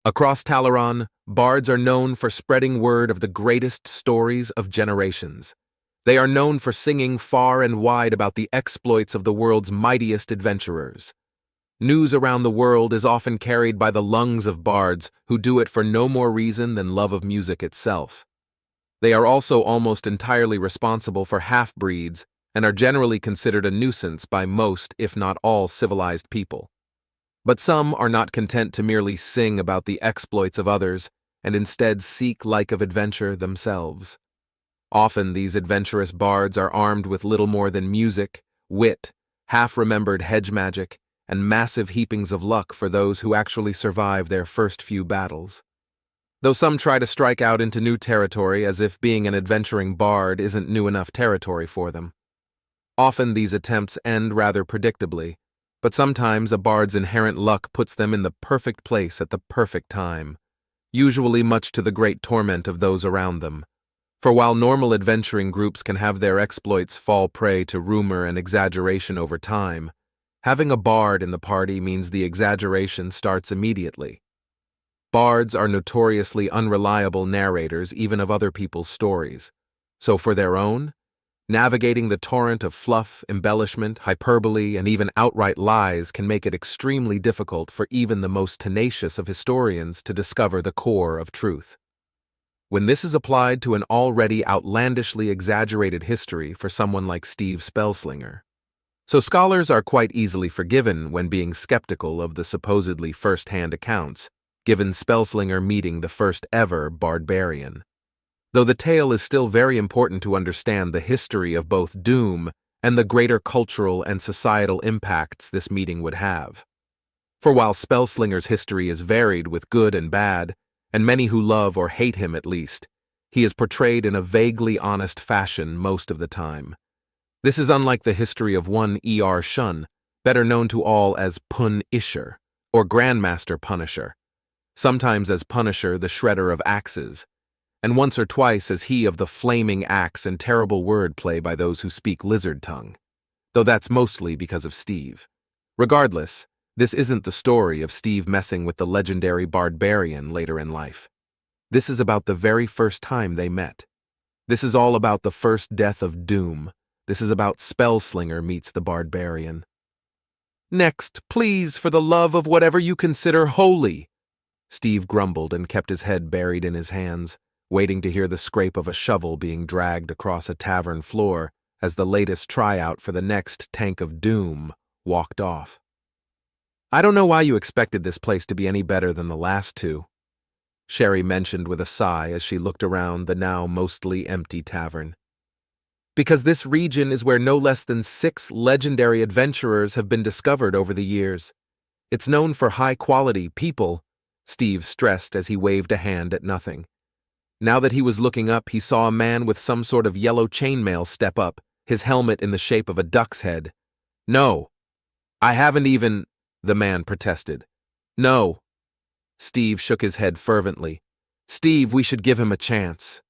Across Talaron, bards are known for spreading word of the greatest stories of generations. They are known for singing far and wide about the exploits of the world's mightiest adventurers. News around the world is often carried by the lungs of bards who do it for no more reason than love of music itself. They are also almost entirely responsible for half-breeds and are generally considered a nuisance by most, if not all, civilized people. But some are not content to merely sing about the exploits of others and instead seek life of adventure themselves. Often these adventurous bards are armed with little more than music, wit, half-remembered hedge magic, and massive heapings of luck for those who actually survive their first few battles. Though some try to strike out into new territory as if being an adventuring bard isn't new enough territory for them. Often these attempts end rather predictably, but sometimes a bard's inherent luck puts them in the perfect place at the perfect time, usually much to the great torment of those around them. For while normal adventuring groups can have their exploits fall prey to rumor and exaggeration over time, having a bard in the party means the exaggeration starts immediately. Bards are notoriously unreliable narrators even of other people's stories, so for their own, navigating the torrent of fluff, embellishment, hyperbole, and even outright lies can make it extremely difficult for even the most tenacious of historians to discover the core of truth. When this is applied to an already outlandishly exaggerated history for someone like Steve Spellslinger. So scholars are quite easily forgiven when being skeptical of the supposedly first-hand accounts, given Spellslinger meeting the first ever Bardbarian. Though the tale is still very important to understand the history of both Doom and the greater cultural and societal impacts this meeting would have. For while Spellslinger's history is varied with good and bad, and many who love or hate him at least, he is portrayed in a vaguely honest fashion most of the time. This is unlike the history of one E.R. Shun, better known to all as Pun-Isher, or Grandmaster Punisher, sometimes as Punisher the Shredder of Axes, and once or twice as he of the flaming axe and terrible wordplay by those who speak lizard tongue, though that's mostly because of Steve. Regardless, this isn't the story of Steve messing with the legendary Bardbarian later in life. This is about the very first time they met. This is all about the first death of Doom. This is about Spellslinger meets the Bardbarian. "Next, please, for the love of whatever you consider holy," Steve grumbled and kept his head buried in his hands, waiting to hear the scrape of a shovel being dragged across a tavern floor as the latest tryout for the next tank of Doom walked off. "I don't know why you expected this place to be any better than the last two," Sherry mentioned with a sigh as she looked around the now mostly empty tavern. "Because this region is where no less than 6 legendary adventurers have been discovered over the years. It's known for high-quality people," Steve stressed as he waved a hand at nothing. Now that he was looking up, he saw a man with some sort of yellow chainmail step up, his helmet in the shape of a duck's head. "No, I haven't even," the man protested. "No." Steve shook his head fervently. "Steve, we should give him a chance."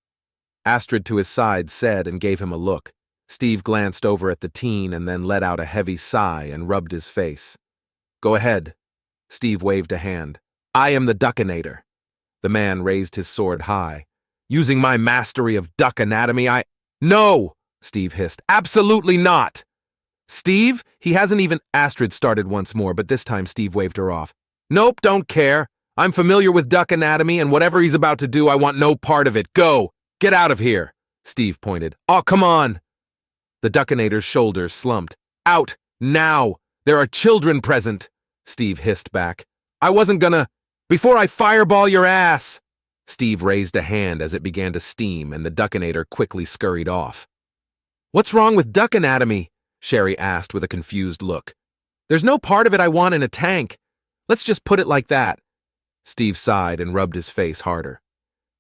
Astrid to his side said and gave him a look. Steve glanced over at the teen and then let out a heavy sigh and rubbed his face. "Go ahead." Steve waved a hand. "I am the Duckinator." The man raised his sword high. "Using my mastery of duck anatomy, I—" "No!" Steve hissed. "Absolutely not!" "Steve? He hasn't even—" Astrid started once more, but this time Steve waved her off. "Nope, don't care. I'm familiar with duck anatomy, and whatever he's about to do, I want no part of it. Go! Get out of here!" Steve pointed. "Oh, come on!" The Duckinator's shoulders slumped. "Out! Now! There are children present!" Steve hissed back. "I wasn't gonna— Before I fireball your ass!" Steve raised a hand as it began to steam, and the Duckinator quickly scurried off. "What's wrong with duck anatomy?" Sherry asked with a confused look. "There's no part of it I want in a tank. Let's just put it like that." Steve sighed and rubbed his face harder.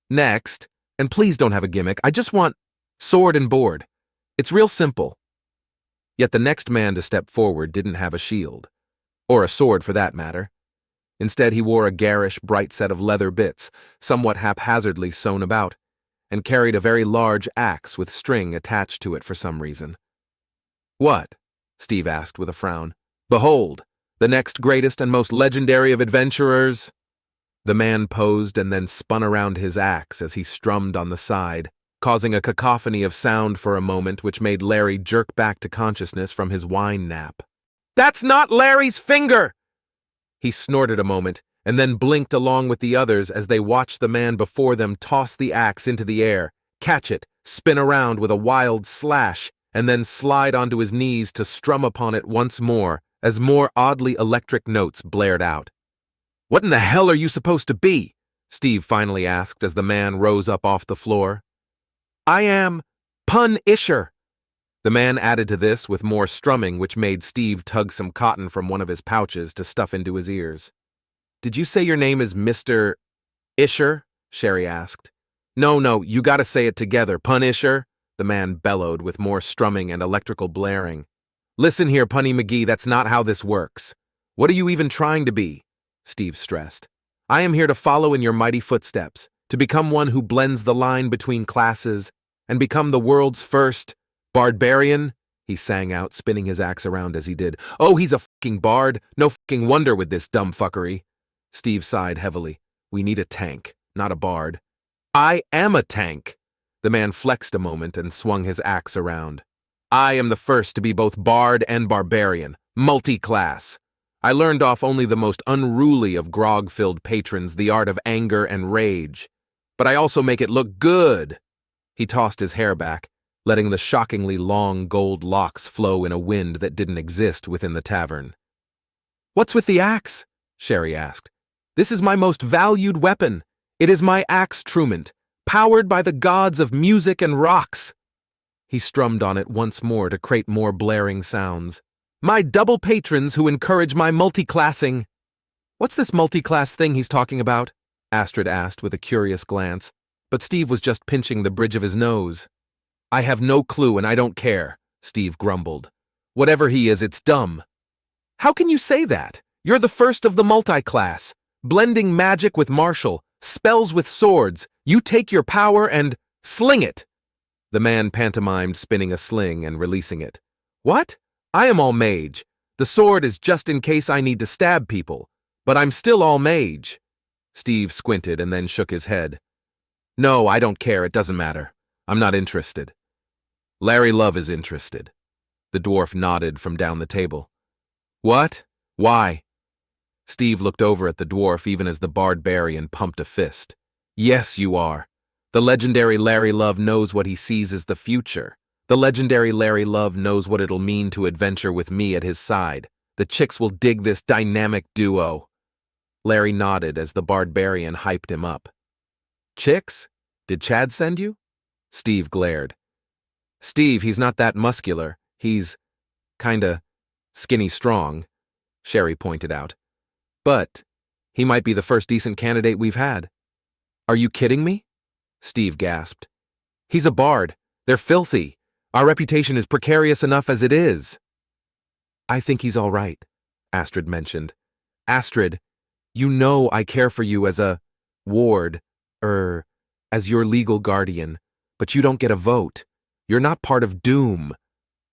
"Next, and please don't have a gimmick, I just want sword and board. It's real simple." Yet the next man to step forward didn't have a shield, or a sword for that matter. Instead, he wore a garish, bright set of leather bits, somewhat haphazardly sewn about, and carried a very large axe with string attached to it for some reason. "What?" Steve asked with a frown. "Behold, the next greatest and most legendary of adventurers." The man posed and then spun around his axe as he strummed on the side, causing a cacophony of sound for a moment which made Larry jerk back to consciousness from his wine nap. "That's not Larry's finger!" He snorted a moment and then blinked along with the others as they watched the man before them toss the axe into the air, catch it, spin around with a wild slash, and then slide onto his knees to strum upon it once more as more oddly electric notes blared out. "What in the hell are you supposed to be?" Steve finally asked as the man rose up off the floor. "I am Pun-Isher." The man added to this with more strumming, which made Steve tug some cotton from one of his pouches to stuff into his ears. "Did you say your name is Mr. Isher?" Sherry asked. No, you gotta say it together, Pun-Isher," the man bellowed with more strumming and electrical blaring. "Listen here, Punny McGee, that's not how this works. What are you even trying to be?" Steve stressed. "I am here to follow in your mighty footsteps, to become one who blends the line between classes, and become the world's first Bardbarian," he sang out, spinning his axe around as he did. "Oh, he's a fucking bard. No fucking wonder with this dumb fuckery." Steve sighed heavily. "We need a tank, not a bard." "I am a tank." The man flexed a moment and swung his axe around. "I am the first to be both bard and barbarian, multi-class. I learned off only the most unruly of grog-filled patrons the art of anger and rage. But I also make it look good." He tossed his hair back, letting the shockingly long gold locks flow in a wind that didn't exist within the tavern. "What's with the axe?" Sherry asked. "This is my most valued weapon. It is my axe trument, powered by the gods of music and rocks." He strummed on it once more to create more blaring sounds. "My double patrons who encourage my multi-classing." "What's this multi-class thing he's talking about?" Astrid asked with a curious glance, but Steve was just pinching the bridge of his nose. "I have no clue and I don't care," Steve grumbled. "Whatever he is, it's dumb." "How can you say that? You're the first of the multi-class. Blending magic with martial, spells with swords, you take your power and sling it." The man pantomimed spinning a sling and releasing it. "What? I am all mage. The sword is just in case I need to stab people, but I'm still all mage." Steve squinted and then shook his head. "No, I don't care. It doesn't matter. I'm not interested." "Larry Love is interested." The dwarf nodded from down the table. "What? Why?" Steve looked over at the dwarf even as the Bardbarian pumped a fist. "Yes, you are. The legendary Larry Love knows what he sees as the future. The legendary Larry Love knows what it'll mean to adventure with me at his side. The chicks will dig this dynamic duo." Larry nodded as the Bardbarian hyped him up. "Chicks? Did Chad send you?" Steve glared. "Steve, he's not that muscular. He's kinda skinny strong," Sherry pointed out. "But he might be the first decent candidate we've had." "Are you kidding me?" Steve gasped. "He's a bard. They're filthy. Our reputation is precarious enough as it is." "I think he's all right," Astrid mentioned. "Astrid, you know I care for you as a ward, as your legal guardian, but you don't get a vote. You're not part of Doom."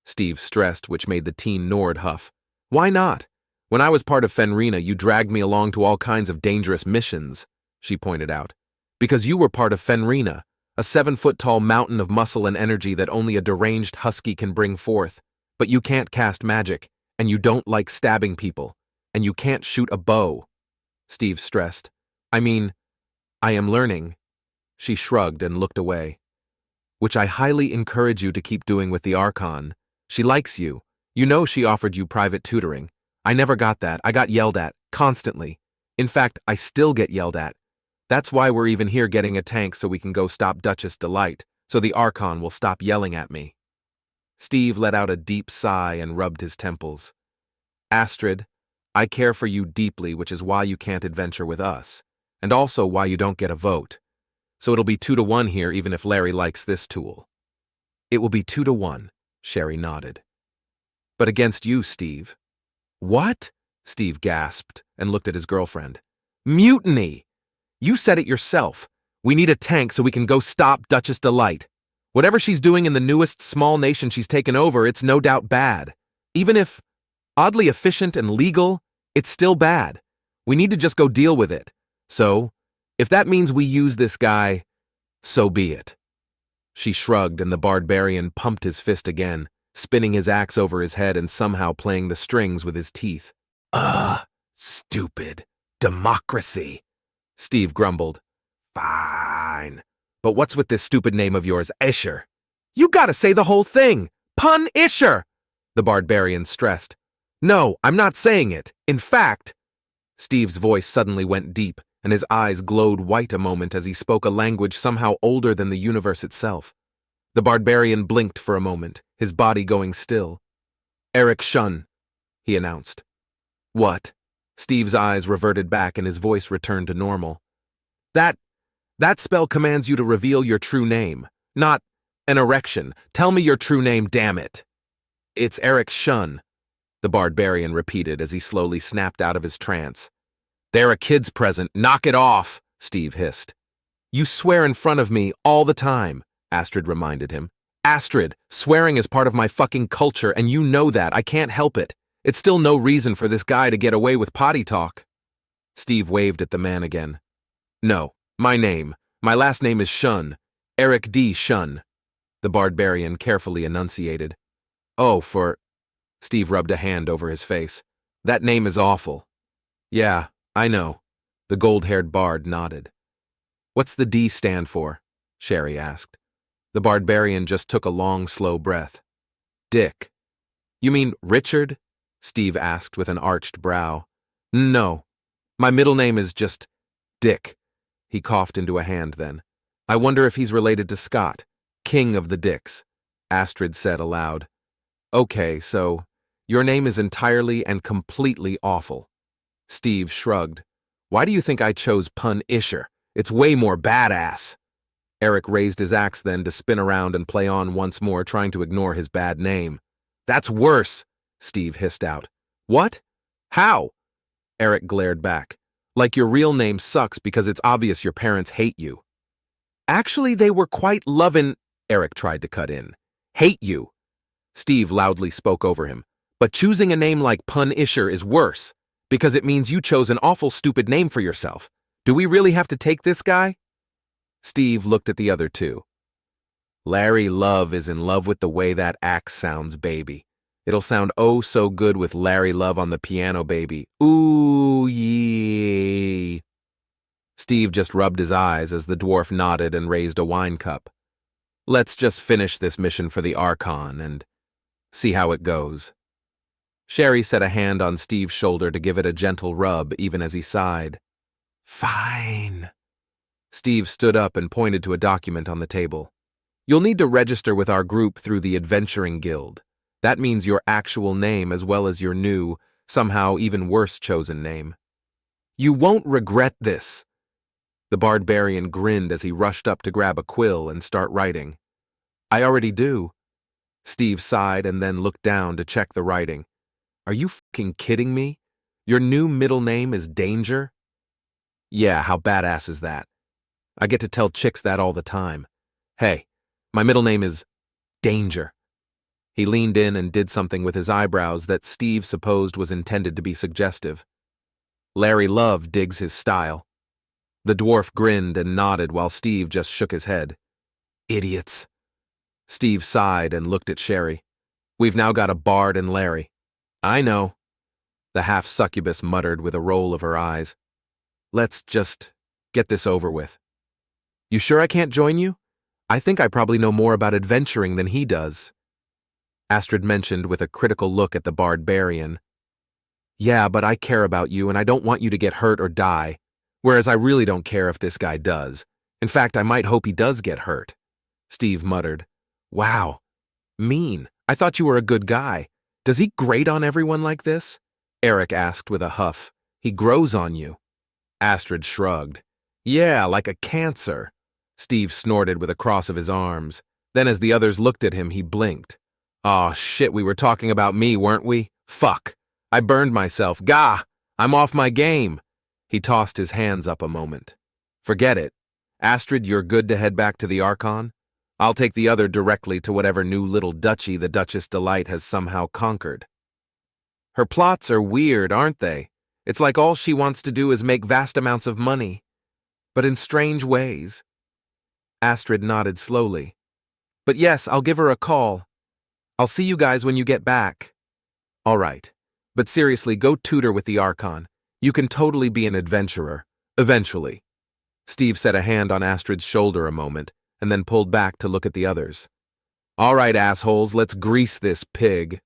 Steve stressed, which made the teen Nord huff. "Why not? When I was part of Fenrina, you dragged me along to all kinds of dangerous missions," she pointed out. "Because you were part of Fenrina, a 7-foot-tall mountain of muscle and energy that only a deranged husky can bring forth. But you can't cast magic, and you don't like stabbing people, and you can't shoot a bow." Steve stressed. "I mean, I am learning." She shrugged and looked away. "Which I highly encourage you to keep doing with the Archon. She likes you. You know she offered you private tutoring. I never got that. I got yelled at, constantly. In fact, I still get yelled at. That's why we're even here getting a tank so we can go stop Duchess Delight, so the Archon will stop yelling at me." Steve let out a deep sigh and rubbed his temples. "Astrid, I care for you deeply, which is why you can't adventure with us, and also why you don't get a vote. So it'll be 2-1 here even if Larry likes this tool." "It will be 2-1, Sherry nodded. "But against you, Steve." "What?" Steve gasped and looked at his girlfriend. "Mutiny! You said it yourself. We need a tank so we can go stop Duchess Delight. Whatever she's doing in the newest small nation she's taken over, it's no doubt bad. Even if oddly efficient and legal, it's still bad. We need to just go deal with it. So, if that means we use this guy, so be it. She shrugged, and the Bardbarian pumped his fist again, spinning his axe over his head and somehow playing the strings with his teeth. Ugh, stupid. Democracy, Steve grumbled. Fine. But what's with this stupid name of yours, Isher? You gotta say the whole thing! Pun Isher! The Bardbarian stressed. No, I'm not saying it. In fact... Steve's voice suddenly went deep, and his eyes glowed white a moment as he spoke a language somehow older than the universe itself. The Bardbarian blinked for a moment, his body going still. Eric Shun, he announced. What? Steve's eyes reverted back and his voice returned to normal. That spell commands you to reveal your true name, not an erection. Tell me your true name, damn it. It's Eric Shun, the Bardbarian repeated as he slowly snapped out of his trance. They're a kid's present. Knock it off, Steve hissed. You swear in front of me all the time, Astrid reminded him. Astrid, swearing is part of my fucking culture, and you know that. I can't help it. It's still no reason for this guy to get away with potty talk. Steve waved at the man again. No, my last name is Shun. Eric D. Shun, the Bardbarian carefully enunciated. Oh, Steve rubbed a hand over his face. That name is awful. Yeah, I know. The gold-haired bard nodded. What's the D stand for? Sherry asked. The Bardbarian just took a long, slow breath. Dick. You mean Richard? Steve asked with an arched brow. No, my middle name is just Dick. He coughed into a hand then. I wonder if he's related to Scott, King of the Dicks, Astrid said aloud. Okay, so your name is entirely and completely awful. Steve shrugged. Why do you think I chose Pun Isher? It's way more badass. Eric raised his axe then to spin around and play on once more, trying to ignore his bad name. That's worse, Steve hissed out. What? How? Eric glared back. Like your real name sucks because it's obvious your parents hate you. Actually, they were quite lovin', Eric tried to cut in. Hate you. Steve loudly spoke over him. But choosing a name like Pun Isher is worse, because it means you chose an awful stupid name for yourself. Do we really have to take this guy? Steve looked at the other two. Larry Love is in love with the way that axe sounds, baby. It'll sound oh so good with Larry Love on the piano, baby. Ooh, yee. Steve just rubbed his eyes as the dwarf nodded and raised a wine cup. Let's just finish this mission for the Archon and see how it goes. Sherry set a hand on Steve's shoulder to give it a gentle rub even as he sighed. Fine. Steve stood up and pointed to a document on the table. You'll need to register with our group through the Adventuring Guild. That means your actual name as well as your new, somehow even worse chosen name. You won't regret this. The Bardbarian grinned as he rushed up to grab a quill and start writing. I already do. Steve sighed and then looked down to check the writing. Are you fucking kidding me? Your new middle name is Danger? Yeah, how badass is that? I get to tell chicks that all the time. Hey, my middle name is Danger. He leaned in and did something with his eyebrows that Steve supposed was intended to be suggestive. Larry Love digs his style. The dwarf grinned and nodded while Steve just shook his head. Idiots. Steve sighed and looked at Sherry. We've now got a Bard and Larry. I know. The half-succubus muttered with a roll of her eyes. Let's just get this over with. You sure I can't join you? I think I probably know more about adventuring than he does. Astrid mentioned with a critical look at the Bardbarian. Yeah, but I care about you and I don't want you to get hurt or die, whereas I really don't care if this guy does. In fact, I might hope he does get hurt. Steve muttered. Wow. Mean. I thought you were a good guy. Does he grate on everyone like this? Eric asked with a huff. He grows on you. Astrid shrugged. Yeah, like a cancer. Steve snorted with a cross of his arms. Then as the others looked at him, he blinked. Aw, shit, we were talking about me, weren't we? Fuck. I burned myself. Gah! I'm off my game. He tossed his hands up a moment. Forget it. Astrid, you're good to head back to the Archon? I'll take the other directly to whatever new little duchy the Duchess Delight has somehow conquered. Her plots are weird, aren't they? It's like all she wants to do is make vast amounts of money, but in strange ways. Astrid nodded slowly. But yes, I'll give her a call. I'll see you guys when you get back. All right. But seriously, go tutor with the Archon. You can totally be an adventurer. Eventually. Steve set a hand on Astrid's shoulder a moment, and then pulled back to look at the others. All right, assholes, let's grease this pig.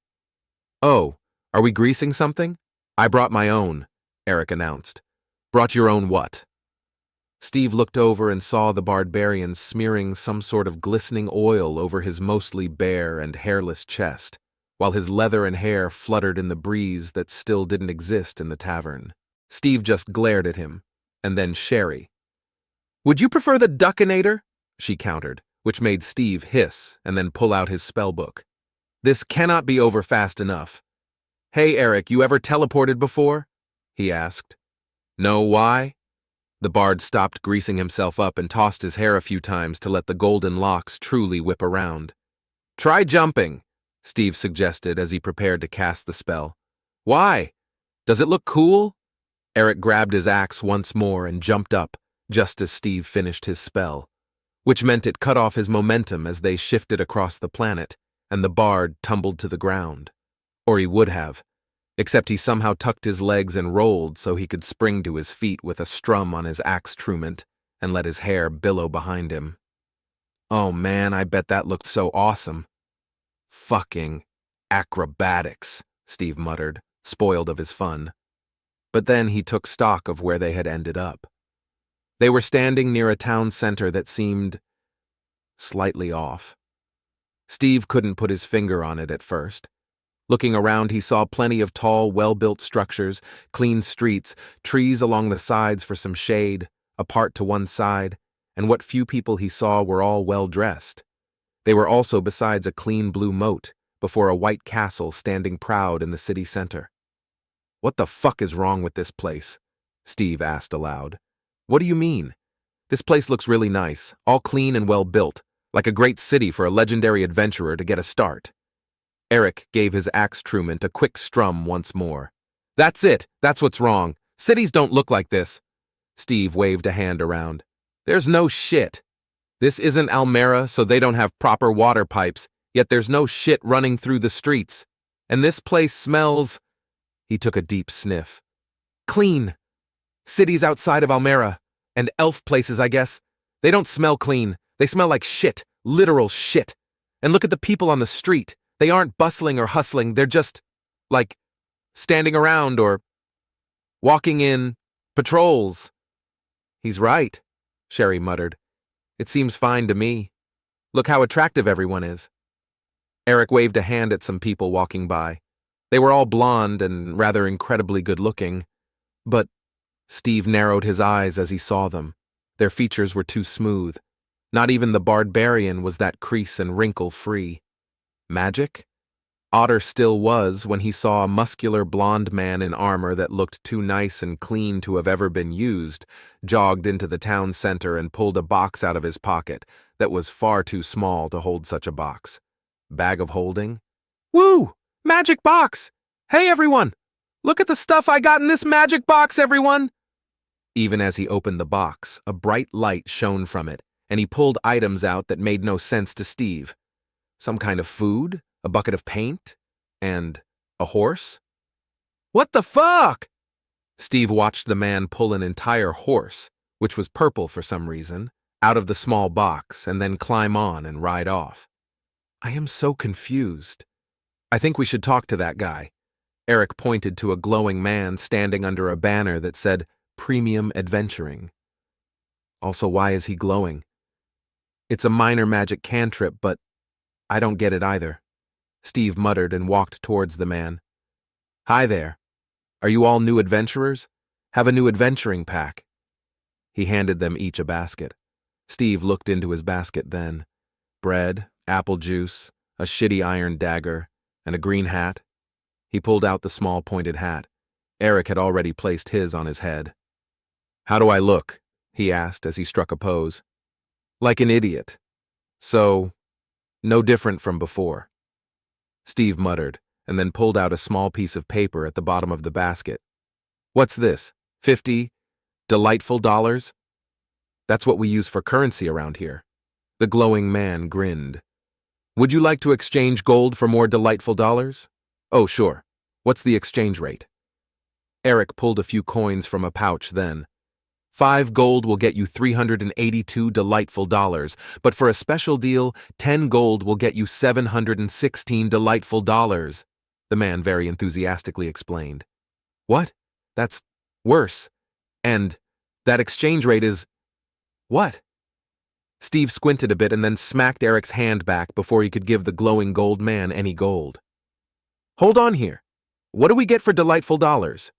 Oh, are we greasing something? I brought my own, Eric announced. Brought your own what? Steve looked over and saw the Bardbarian smearing some sort of glistening oil over his mostly bare and hairless chest, while his leather and hair fluttered in the breeze that still didn't exist in the tavern. Steve just glared at him, and then Sherry. Would you prefer the Duckinator? She countered, which made Steve hiss and then pull out his spellbook. This cannot be over fast enough. Hey, Eric, you ever teleported before? He asked. No, why? The bard stopped greasing himself up and tossed his hair a few times to let the golden locks truly whip around. Try jumping, Steve suggested as he prepared to cast the spell. Why? Does it look cool? Eric grabbed his axe once more and jumped up, just as Steve finished his spell, which meant it cut off his momentum as they shifted across the planet, and the bard tumbled to the ground. Or he would have, except he somehow tucked his legs and rolled so he could spring to his feet with a strum on his axe trument and let his hair billow behind him. Oh man, I bet that looked so awesome. Fucking acrobatics, Steve muttered, spoiled of his fun. But then he took stock of where they had ended up. They were standing near a town center that seemed slightly off. Steve couldn't put his finger on it at first. Looking around, he saw plenty of tall, well-built structures, clean streets, trees along the sides for some shade, apart to one side, and what few people he saw were all well-dressed. They were also besides a clean blue moat, before a white castle standing proud in the city center. What the fuck is wrong with this place? Steve asked aloud. What do you mean? This place looks really nice, all clean and well-built, like a great city for a legendary adventurer to get a start. Eric gave his axe trument a quick strum once more. That's it, that's what's wrong. Cities don't look like this. Steve waved a hand around. There's no shit. This isn't Almera, so they don't have proper water pipes, yet there's no shit running through the streets. And this place smells... He took a deep sniff. Clean. Cities outside of Almera, and elf places, I guess. They don't smell clean. They smell like shit, literal shit. And look at the people on the street. They aren't bustling or hustling, they're just, like, standing around or walking in patrols. He's right, Sherry muttered. It seems fine to me. Look how attractive everyone is. Eric waved a hand at some people walking by. They were all blonde and rather incredibly good-looking, but Steve narrowed his eyes as he saw them. Their features were too smooth. Not even the Bardbarian was that crease and wrinkle-free. Magic? Otter still was when he saw a muscular blonde man in armor that looked too nice and clean to have ever been used, jogged into the town center and pulled a box out of his pocket that was far too small to hold such a box. Bag of holding? Woo! Magic box! Hey everyone! Look at the stuff I got in this magic box, everyone! Even as he opened the box, a bright light shone from it, and he pulled items out that made no sense to Steve. Some kind of food, a bucket of paint, and a horse? What the fuck? Steve watched the man pull an entire horse, which was purple for some reason, out of the small box and then climb on and ride off. I am so confused. I think we should talk to that guy. Eric pointed to a glowing man standing under a banner that said Premium Adventuring. Also, why is he glowing? It's a minor magic cantrip, but I don't get it either. Steve muttered and walked towards the man. Hi there. Are you all new adventurers? Have a new adventuring pack. He handed them each a basket. Steve looked into his basket then. Bread, apple juice, a shitty iron dagger, and a green hat. He pulled out the small pointed hat. Eric had already placed his on his head. How do I look? He asked as he struck a pose. Like an idiot. So, no different from before. Steve muttered, and then pulled out a small piece of paper at the bottom of the basket. What's this? 50 delightful dollars? That's what we use for currency around here. The glowing man grinned. Would you like to exchange gold for more delightful dollars? Oh, sure. What's the exchange rate? Eric pulled a few coins from a pouch then. 5 gold will get you 382 delightful dollars, but for a special deal, 10 gold will get you 716 delightful dollars, the man very enthusiastically explained. What? That's worse. And that exchange rate is… what? Steve squinted a bit and then smacked Eric's hand back before he could give the glowing gold man any gold. Hold on here. What do we get for delightful dollars?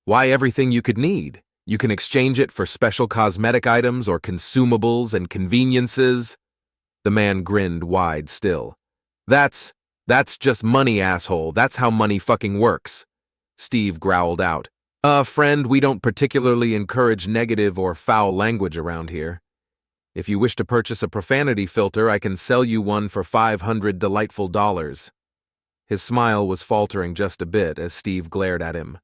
Why, everything you could need. You can exchange it for special cosmetic items or consumables and conveniences. The man grinned wide still. That's just money, asshole. That's how money fucking works. Steve growled out. Friend, we don't particularly encourage negative or foul language around here. If you wish to purchase a profanity filter, I can sell you one for 500 delightful dollars. His smile was faltering just a bit as Steve glared at him.